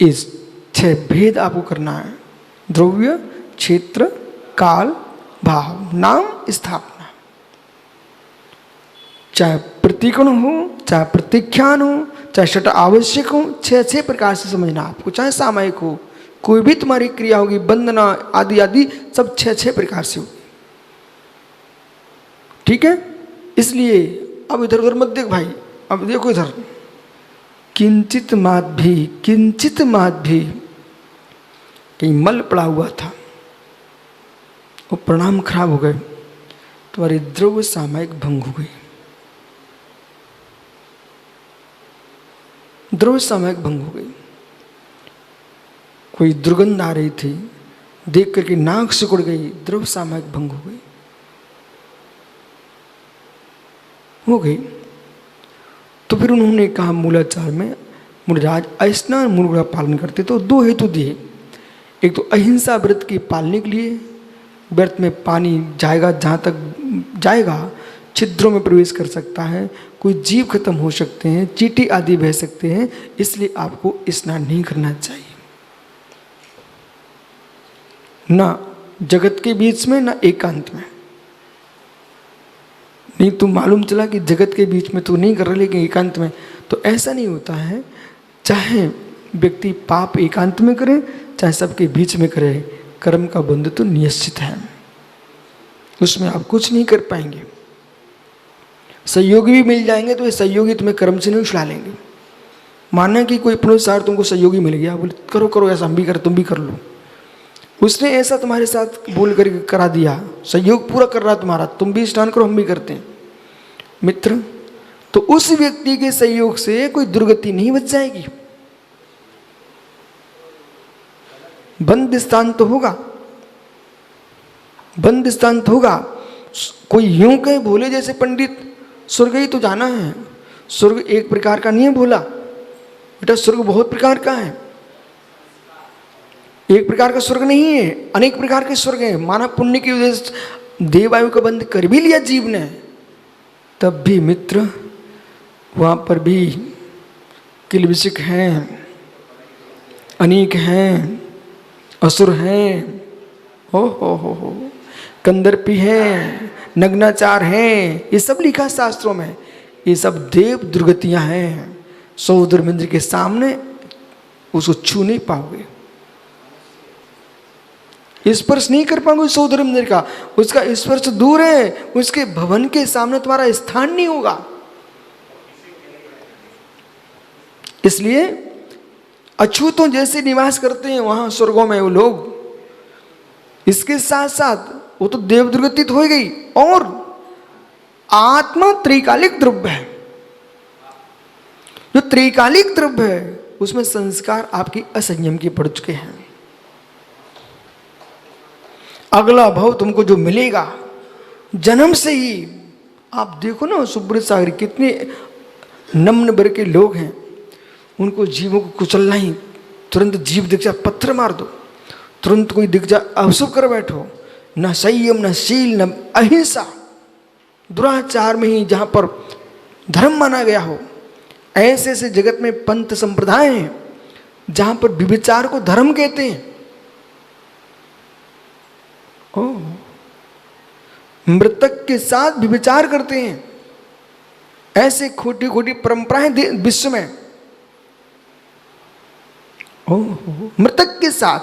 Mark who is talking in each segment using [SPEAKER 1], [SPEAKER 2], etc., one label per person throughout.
[SPEAKER 1] ये 6 भेद आपको करना है। द्रव्य, क्षेत्र, काल, भाव, नाम, स्थापना। चाहे प्रतिगुण हो, चाहे प्रतिख्यान हो, चाहे षट आवश्यक हो, 6 प्रकार से समझना आपको। चाहे सामायिक हो, कोई भी तुम्हारी क्रिया होगी, वंदना आदि आदि सब 6 प्रकार से होगी। ठीक है? इसलिए अब इधर उधर मत देख भाई, अब देखो इधर। किंचित मात भी कहीं मल पड़ा हुआ था, वो प्रणाम खराब हो गए, तुम्हारी द्रव्य सामायिक भंग हो गई, द्रव्य सामायिक भंग हो गई। कोई दुर्गंध आ रही थी, देख करके नाक सिकुड़ गई, द्रव्य सामायिक भंग हो गई। तो फिर उन्होंने कहा मूलाचार में, मुनिराज स्नान मूल का पालन करते तो 2 हेतु दिए। एक तो अहिंसा व्रत की पालने के लिए, व्रत में पानी जाएगा जहाँ तक जाएगा, छिद्रों में प्रवेश कर सकता है, कोई जीव खत्म हो सकते हैं, चींटी आदि बह सकते हैं, इसलिए आपको स्नान नहीं करना चाहिए। ना जगत के बीच में, ना एकांत में। नहीं तो मालूम चला कि जगत के बीच में तो नहीं कर रहा, लेकिन एकांत में, तो ऐसा नहीं होता है। चाहे व्यक्ति पाप एकांत में करे, चाहे सबके बीच में करे, कर्म का बंध तो निश्चित है, उसमें आप कुछ नहीं कर पाएंगे। सहयोगी भी मिल जाएंगे तो ये सहयोगी तुम्हें कर्म से नहीं उछला लेंगे। माना कि कोई पुरुषार तुमको सहयोगी मिल गया, बोले करो करो ऐसा, हम भी कर, तुम भी कर लो। उसने ऐसा तुम्हारे साथ बोल करके करा दिया, सहयोग पूरा कर रहा तुम्हारा, तुम भी स्नान करो, हम भी करते हैं मित्र, तो उस व्यक्ति के सहयोग से कोई दुर्गति नहीं बच जाएगी। बंद स्थान तो होगा, बंद स्थान तो होगा। कोई यूं कहे भोले जैसे पंडित, स्वर्ग ही तो जाना है, स्वर्ग एक प्रकार का नहीं है भोला बेटा, स्वर्ग बहुत प्रकार का है। एक प्रकार का स्वर्ग नहीं है, अनेक प्रकार के स्वर्ग हैं। माना पुण्य की वजह से देवायु का बंध कर भी लिया जीव ने, तब भी मित्र वहाँ पर भी किलबिशिक हैं, अनेक हैं, असुर हैं, हो कंदर्पी हैं, नग्नाचार हैं, ये सब लिखा शास्त्रों में। ये सब देव दुर्गतियां हैं, सौदर्मेंद्र के सामने उसको छू नहीं पाओगे, स्पर्श नहीं कर पाओगे सौदर्मेंद्र का, उसका स्पर्श दूर है, उसके भवन के सामने तुम्हारा स्थान नहीं होगा। इसलिए अछूतों जैसे निवास करते हैं वहां स्वर्गों में वो लोग, इसके साथ साथ वो तो देव दुर्गतित हो गई, और आत्मा त्रिकालिक द्रव्य है। जो त्रिकालिक द्रव्य है उसमें संस्कार आपकी असंयम के पड़ चुके हैं। अगला भव तुमको जो मिलेगा जन्म से ही, आप देखो ना सुब्रत सागर कितने नम्र वर्ग के लोग हैं, उनको जीवों को कुचलना ही, तुरंत जीव दिख जाए पत्थर मार दो, तुरंत कोई दिख जाए अशुभ कर बैठो, न संयम, न शील, न अहिंसा, दुराचार में ही जहाँ पर धर्म माना गया हो। ऐसे ऐसे जगत में पंथ संप्रदाय हैं जहाँ पर विविचार को धर्म कहते हैं। मृतक के साथ विविचार करते हैं, ऐसे खोटी खोटी परंपराएं विश्व में। मृतक के साथ,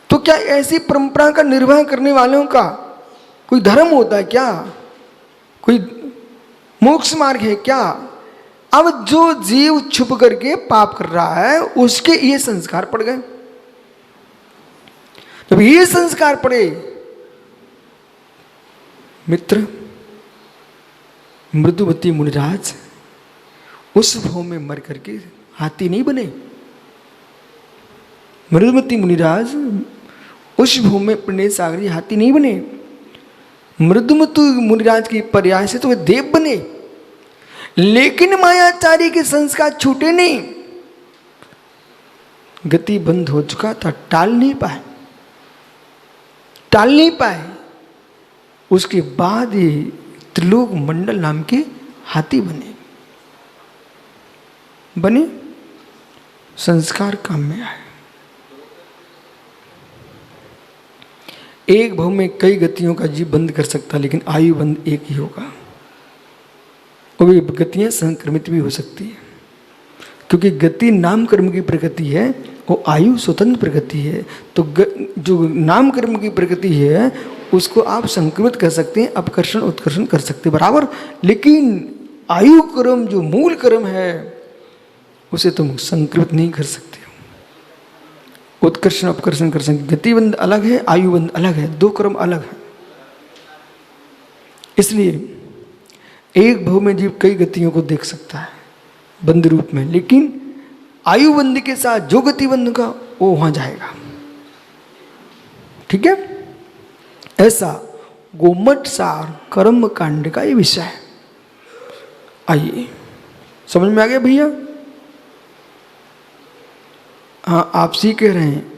[SPEAKER 1] तो क्या ऐसी परंपरा का निर्वाह करने वालों का कोई धर्म होता है क्या? कोई मोक्ष मार्ग है क्या? अब जो जीव छुप करके पाप कर रहा है उसके ये संस्कार पड़ गए। जब ये संस्कार पड़े मित्र, मृदुवती मुनिराज उस भव में मर करके हाथी नहीं बने। मृदुवती मुनिराज उस भव में पुण्य सागरी हाथी नहीं बने। मृदुमती मुनिराज की पर्याय से तो वे देव बने, लेकिन मायाचारी के संस्कार छूटे नहीं। गति बंद हो चुका था, टाल नहीं पाए, टाल नहीं पाए। उसके बाद ही त्रिलोक मंडल नाम के हाथी बने। बने, संस्कार काम में आए। एक भव में कई गतियों का जीव बंद कर सकता, लेकिन आयु बंद एक ही होगा। और ये गतियां संक्रमित भी हो सकती है, क्योंकि गति नाम कर्म की प्रकृति है, वो आयु स्वतंत्र प्रकृति है। तो जो नाम कर्म की प्रकृति है उसको आप संक्रमित कर सकते हैं, अपकर्षण उत्कर्षण कर सकते हैं बराबर। लेकिन आयु कर्म जो मूल कर्म है उसे तुम संक्रमित नहीं कर सकते। उत्कर्षण अपकर्षण कर सकते। गतिबंध अलग है, आयुबंध अलग है, दो कर्म अलग है। इसलिए एक भव में जीव कई गतियों को देख सकता है बंध रूप में, लेकिन आयुबंध के साथ जो गतिबंध का वो वहां जाएगा। ठीक है, ऐसा गोमठ सार कर्म कांड का ये विषय है। आइए, समझ में आ गया भैया? हाँ, आप सी कह रहे हैं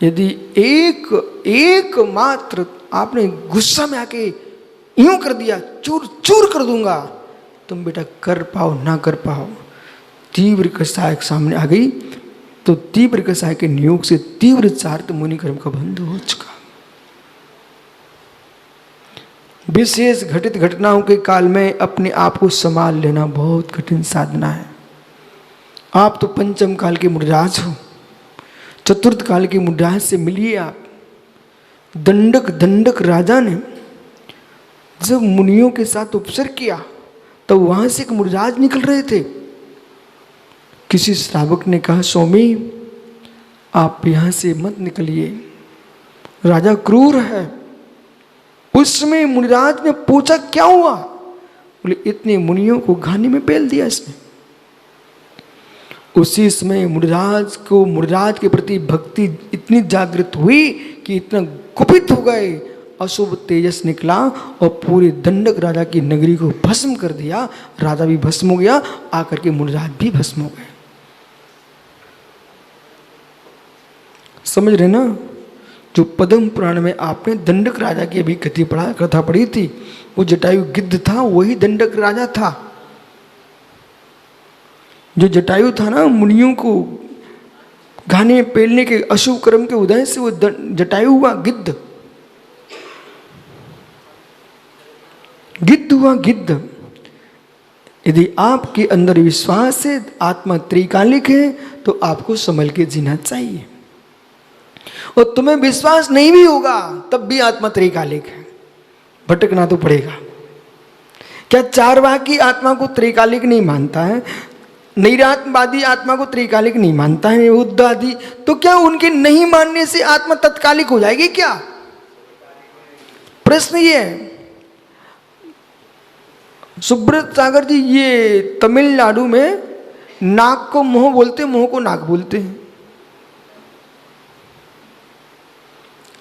[SPEAKER 1] यदि एक मात्र आपने गुस्सा में आके यूं कर दिया, चूर चूर कर दूंगा, तुम बेटा कर पाओ ना कर पाओ, तीव्र कषायक सामने आ गई तो तीव्र कषाय के नियोग से तीव्र चार्त मुनि कर्म का बंध हो चुका। विशेष घटित घटनाओं के काल में अपने आप को संभाल लेना बहुत कठिन साधना है। आप तो पंचम काल के मुनिराज हो, चतुर्थ काल के मुनिराज से मिलिए आप। दंडक राजा ने जब मुनियों के साथ उपसर किया तो वहां से एक मुनिराज निकल रहे थे। किसी श्रावक ने कहा, स्वामी आप यहां से मत निकलिए, राजा क्रूर है। उस समय मुनिराज ने पूछा क्या हुआ? बोले इतने मुनियों को घानी में पेल दिया इसने। उसी समय मुनिराज के प्रति भक्ति इतनी जागृत हुई कि इतना कुपित हो गए, अशुभ तेजस निकला और पूरे दंडक राजा की नगरी को भस्म कर दिया। राजा भी भस्म हो गया, आकर के मुनिराज भी भस्म हो गए। समझ रहे ना? जो पद्म पुराण में आपने दंडक राजा की अभी कथा पढ़ी थी, वो जटायु गिद्ध था, वही दंडक राजा था। जो जटायु था ना, मुनियों को घाने पेलने के अशुभ कर्म के उदय से वो जटायु हुआ गिद्ध। गिद्ध हुआ गिद्ध। यदि आपके अंदर विश्वास है, आत्मा त्रिकालिक है, तो आपको संभल के जीना चाहिए। और तुम्हें विश्वास नहीं भी होगा तब भी आत्मा त्रिकालिक है, भटकना तो पड़ेगा। क्या चारवाकी आत्मा को त्रिकालिक नहीं मानता है? नैरात्यवादी आत्मा को त्रिकालिक नहीं मानता है, बुद्ध आदि, तो क्या उनके नहीं मानने से आत्मा तत्कालिक हो जाएगी क्या? प्रश्न ये है। सुब्रत सागर जी, ये तमिलनाडु में नाक को मोह बोलते, मोह को नाक बोलते हैं।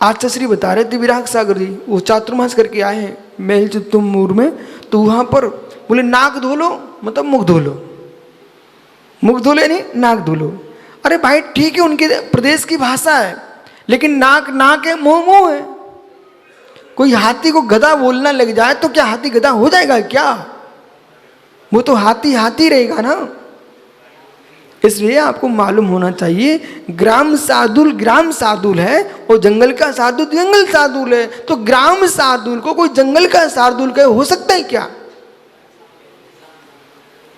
[SPEAKER 1] आचार्य बता रहे थे विराग सागर जी, वो चातुर्मास करके आए हैं महल चित्तूर में, तो वहां पर बोले नाक धो लो मतलब मुख धो लो, मुख धो ले नहीं नाक धो लो। अरे भाई ठीक है, उनके प्रदेश की भाषा है, लेकिन नाक नाक है, मोह मोह है। कोई हाथी को गधा बोलना लग जाए तो क्या हाथी गधा हो जाएगा क्या? वो तो हाथी हाथी रहेगा ना। इसलिए आपको मालूम होना चाहिए, ग्राम सार्दूल है और जंगल का सार्दूल जंगल सार्दूल है। तो ग्राम सार्दूल को कोई जंगल का सार्दूल कहे, हो सकता है क्या?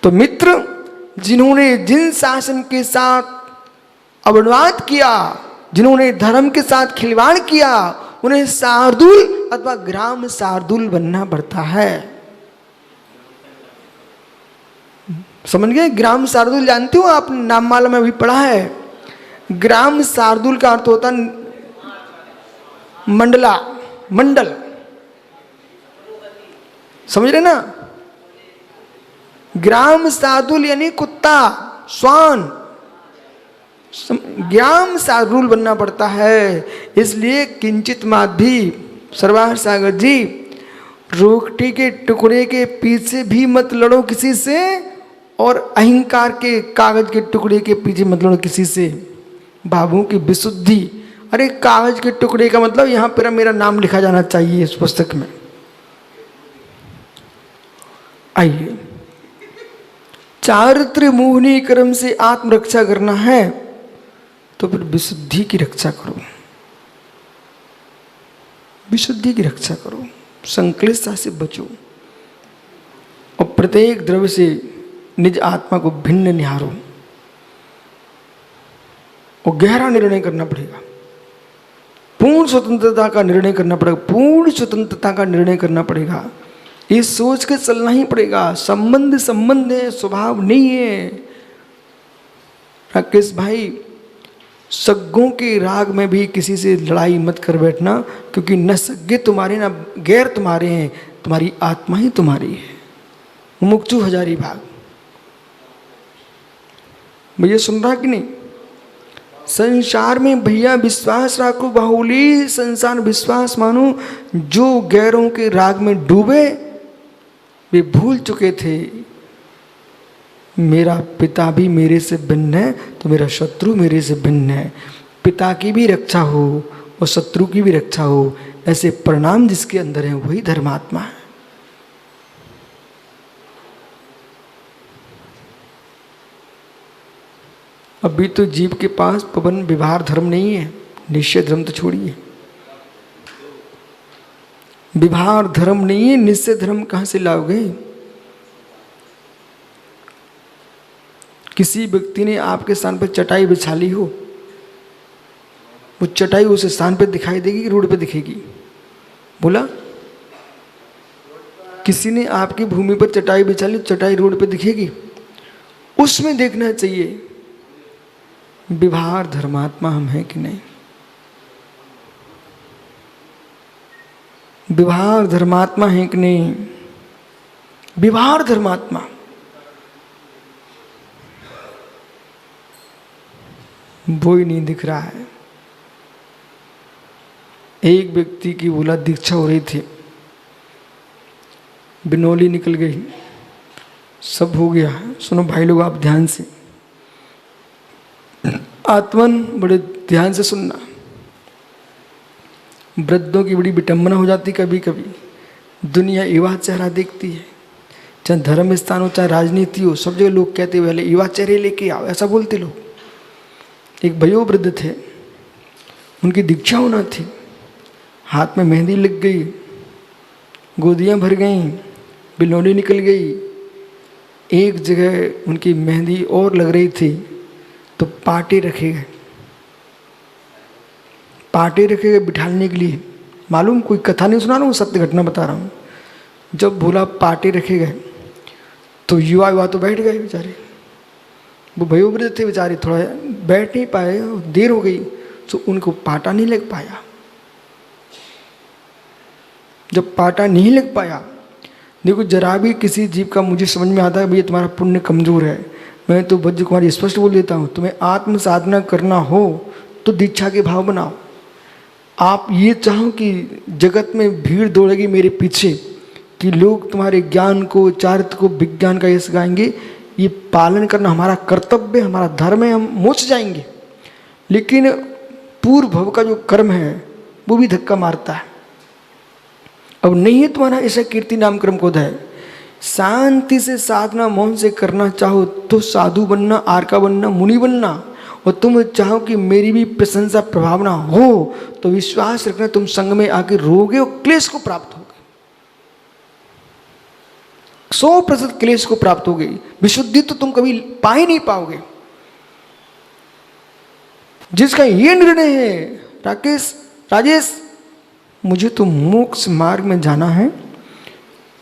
[SPEAKER 1] तो मित्र, जिन्होंने जिन शासन के साथ अवनवाद किया, जिन्होंने धर्म के साथ खिलवाड़ किया, उन्हें शार्दूल अथवा ग्राम शार्दूल बनना पड़ता है। समझ गए? ग्राम शार्दूल जानते हो आप, नाममाला में भी पढ़ा है। ग्राम शार्दूल का अर्थ होता मंडल, समझ रहे ना? ग्राम शार्दूल यानी कुत्ता, श्वान। ग्राम शार्दूल बनना पड़ता है। इसलिए किंचित माधि सरवाहर सागर जी, रोकटी के टुकड़े के पीछे भी मत लड़ो किसी से, और अहंकार के कागज के टुकड़े के पीछे मत लड़ो किसी से। भावों की विशुद्धि। अरे कागज के टुकड़े का मतलब यहां पर मेरा नाम लिखा जाना चाहिए इस पुस्तक में। आइए, चारित्र मोहनी कर्म से आत्मरक्षा करना है तो फिर विशुद्धि की रक्षा करो, विशुद्धि की रक्षा करो, संक्लिष्टता से बचो और प्रत्येक द्रव्य से निज आत्मा को भिन्न निहारो और गहरा निर्णय करना पड़ेगा। पूर्ण स्वतंत्रता का निर्णय करना पड़ेगा, पूर्ण स्वतंत्रता का निर्णय करना पड़ेगा। ये सोच के चलना ही पड़ेगा। संबंध संबंध है, स्वभाव नहीं है। राकेश भाई, सग्गों के राग में भी किसी से लड़ाई मत कर बैठना, क्योंकि न सग्गे तुम्हारे न गैर तुम्हारे हैं, तुम्हारी आत्मा ही तुम्हारी है। मुमुक्षु हजारी भाग। भैया सुन रहा कि नहीं? संसार में भैया विश्वास रखो, बाहुली संसार विश्वास मानो। जो गैरों के राग में डूबे वे भूल चुके थे मेरा पिता भी मेरे से भिन्न है तो मेरा शत्रु मेरे से भिन्न है। पिता की भी रक्षा हो और शत्रु की भी रक्षा हो, ऐसे परिणाम जिसके अंदर है वही धर्मात्मा है। अभी तो जीव के पास पवन व्यवहार धर्म नहीं है, निश्चय धर्म तो छोड़िए। व्यवहार धर्म नहीं है, निश्चय धर्म कहां से लाओगे? किसी व्यक्ति ने आपके स्थान पर चटाई बिछा ली हो, वो चटाई उस स्थान पर दिखाई देगी कि रोड पे दिखेगी? बोला, किसी ने आपकी भूमि पर चटाई बिछा ली, चटाई रोड पे दिखेगी? उसमें देखना चाहिए व्यवहार धर्मात्मा हम हैं कि नहीं। व्यवहार धर्मात्मा है कि नहीं? व्यवहार धर्मात्मा। वो ही नहीं दिख रहा है। एक व्यक्ति की बोला दीक्षा हो रही थी, बिनौली निकल गई, सब हो गया। सुनो भाई लोग, आप ध्यान से, आत्मन बड़े ध्यान से सुनना। वृद्धों की बड़ी विटंबना हो जाती कभी कभी। दुनिया युवा चेहरा देखती है, चाहे धर्म स्थान हो चाहे राजनीति हो, सब जगह लोग कहते हैं पहले युवा चेहरे लेके आओ, ऐसा बोलते लोग। एक भयो वृद्ध थे, उनकी दीक्षा होना थी, हाथ में मेहंदी लग गई, गोदियां भर गईं, बिलोनी निकल गई। एक जगह उनकी मेहंदी और लग रही थी तो पाटे रखे गए, पाटे रखे गए बिठाने के लिए। मालूम, कोई कथा नहीं सुना रहा हूँ, सत्य घटना बता रहा हूँ। जब बोला पाटे रखे गए तो युवा तो बैठ गए बेचारे। वो वयोवृद्ध थे बेचारे, थोड़ा बैठ नहीं पाए, देर हो गई तो उनको पाटा नहीं लग पाया। जब पाटा नहीं लग पाया, देखो जरा भी किसी जीव का मुझे समझ में आता है भैया तुम्हारा पुण्य कमजोर है, मैं तो वज्र कुमारी स्पष्ट बोल देता हूँ, तुम्हें आत्म साधना करना हो तो दीक्षा के भाव बनाओ। आप ये चाहो कि जगत में भीड़ दौड़ेगी मेरे पीछे कि लोग तुम्हारे ज्ञान को, चारित्र को, विज्ञान का यश गाएंगे, ये पालन करना हमारा कर्तव्य, हमारा धर्म है, हम मोच जाएंगे। लेकिन पूर्व भव का जो कर्म है वो भी धक्का मारता है। अब नहीं है तुम्हारा ऐसा कीर्ति नाम कर्म को है, शांति से साधना मौन से करना चाहो तो साधु बनना, आर्का बनना, मुनि बनना, और तुम चाहो कि मेरी भी प्रशंसा प्रभावना हो तो विश्वास रखना तुम संग में आके रोगे और क्लेश को प्राप्त होगे, 100% क्लेश को प्राप्त होगी। विशुद्धि तो तुम कभी पा ही नहीं पाओगे। जिसका ये निर्णय है राकेश, राजेश, मुझे तो मोक्ष मार्ग में जाना है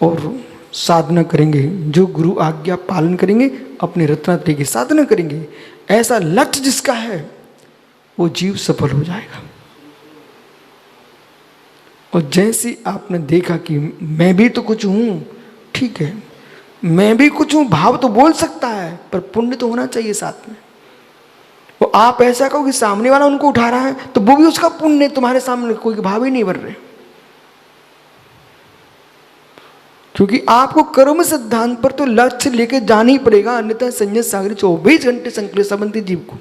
[SPEAKER 1] और साधना करेंगे, जो गुरु आज्ञा पालन करेंगे, अपने रत्नात्रय की साधना करेंगे, ऐसा लक्ष्य जिसका है वो जीव सफल हो जाएगा। और जैसे आपने देखा कि मैं भी तो कुछ हूं, ठीक है, मैं भी कुछ हूं, भाव तो बोल सकता है पर पुण्य तो होना चाहिए साथ में। वो आप ऐसा कहो कि सामने वाला उनको उठा रहा है तो वो भी उसका पुण्य, तुम्हारे सामने कोई भाव ही नहीं बन रहे, क्योंकि आपको कर्म सिद्धांत पर तो लक्ष्य लेके जाना ही पड़ेगा, अन्यथा संजय सागरी 24 घंटे संक्लेशा बनती जीव को,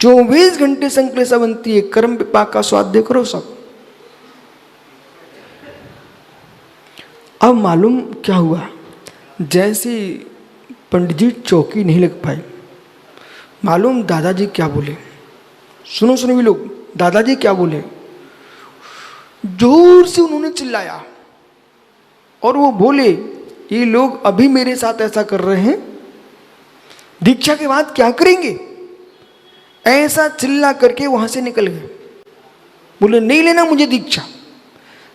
[SPEAKER 1] 24 घंटे संक्लेशा बनती है। कर्म विपाक का स्वाध्याय करो सब। अब मालूम क्या हुआ, जैसे पंडित जी चौकी नहीं लग पाए, मालूम दादाजी क्या बोले? सुनो सुनो भी लोग, दादाजी क्या बोले? जोर से उन्होंने चिल्लाया और वो बोले, ये लोग अभी मेरे साथ ऐसा कर रहे हैं, दीक्षा के बाद क्या करेंगे? ऐसा चिल्ला करके वहां से निकल गए। बोले नहीं लेना मुझे दीक्षा,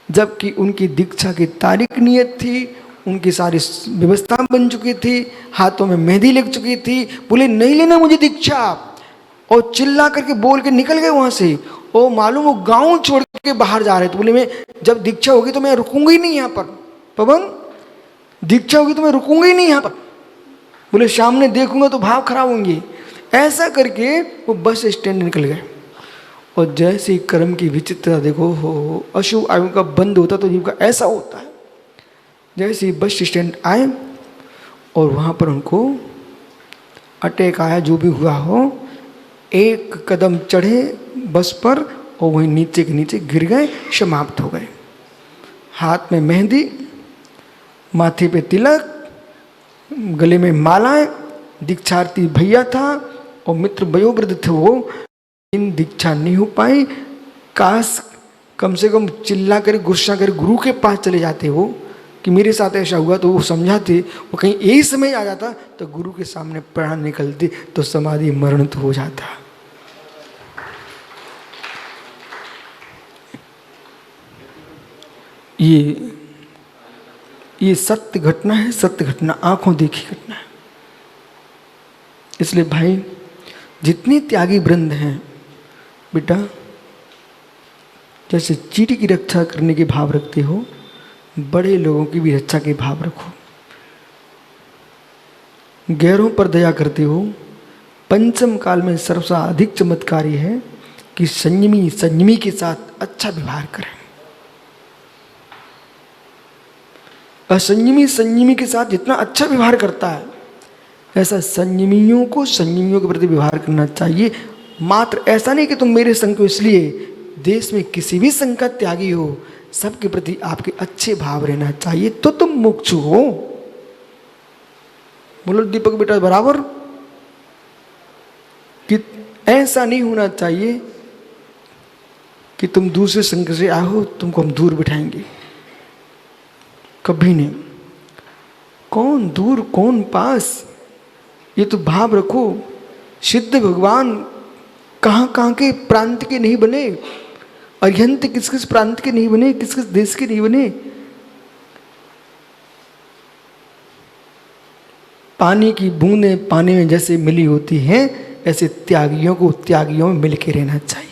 [SPEAKER 1] जबकि उनकी दीक्षा की तारीख नियत थी, उनकी सारी व्यवस्था बन चुकी थी, हाथों में मेहंदी लग चुकी थी। बोले नहीं लेना मुझे दीक्षा, और चिल्ला करके बोल के निकल गए वहां से। और मालूम वो गांव छोड़ के बाहर जा रहे थे। बोले मैं जब दीक्षा होगी तो मैं रुकूंगा ही नहीं यहाँ पर, पवन दीक्षा होगी तो मैं रुकूंगा ही नहीं यहाँ पर। बोले सामने देखूंगा तो भाव खराब होंगे। ऐसा करके वो बस स्टैंड निकल गए। और जैसे ही कर्म की विचित्रता देखो, हो अशुभ आयु का बंद होता तो जीव का ऐसा होता है। जैसे ही बस स्टैंड आए और वहाँ पर उनको अटैक आया, जो भी हुआ हो, एक कदम चढ़े बस पर और वहीं नीचे के नीचे गिर गए, समाप्त हो गए। हाथ में मेहंदी, माथे पे तिलक, गले में मालाएं, दीक्षार्थी भैया था और मित्र वयोवृद्ध थे वो, इन दीक्षा नहीं हो पाई। काश कम से कम चिल्ला कर गुस्सा कर गुरु के पास चले जाते हो कि मेरे साथ ऐसा हुआ, तो वो समझाते। वो कहीं यही समय आ जाता तो गुरु के सामने प्राण निकलते तो समाधि मरण तो हो जाता। ये सत्य घटना है, सत्य घटना, आंखों देखी घटना है। इसलिए भाई जितने त्यागी वृंद हैं बेटा, जैसे चींटी की रक्षा करने के भाव रखते हो, बड़े लोगों की भी रक्षा के भाव रखो। गैरों पर दया करते हो। पंचम काल में सबसे अधिक चमत्कारी है कि संयमी के साथ अच्छा व्यवहार करें। संयमी के साथ जितना अच्छा व्यवहार करता है, ऐसा संयमियों को संयमियों के प्रति व्यवहार करना चाहिए। मात्र ऐसा नहीं कि तुम मेरे संग को, इसलिए देश में किसी भी संघ का त्यागी हो, सबके प्रति आपके अच्छे भाव रहना चाहिए, तो तुम मुक्षु हो। बोलो दीपक बेटा बराबर, कि ऐसा नहीं होना चाहिए कि तुम दूसरे संघ से आओ, तुमको हम दूर बिठाएंगे, कभी नहीं। कौन दूर कौन पास, ये तो भाव रखो। सिद्ध भगवान कहाँ कहाँ के प्रांत के नहीं बने, अरिहंत किस किस प्रांत के नहीं बने, किस किस देश के नहीं बने। पानी की बूंदें पानी में जैसे मिली होती हैं, ऐसे त्यागियों को त्यागियों में मिल के रहना चाहिए।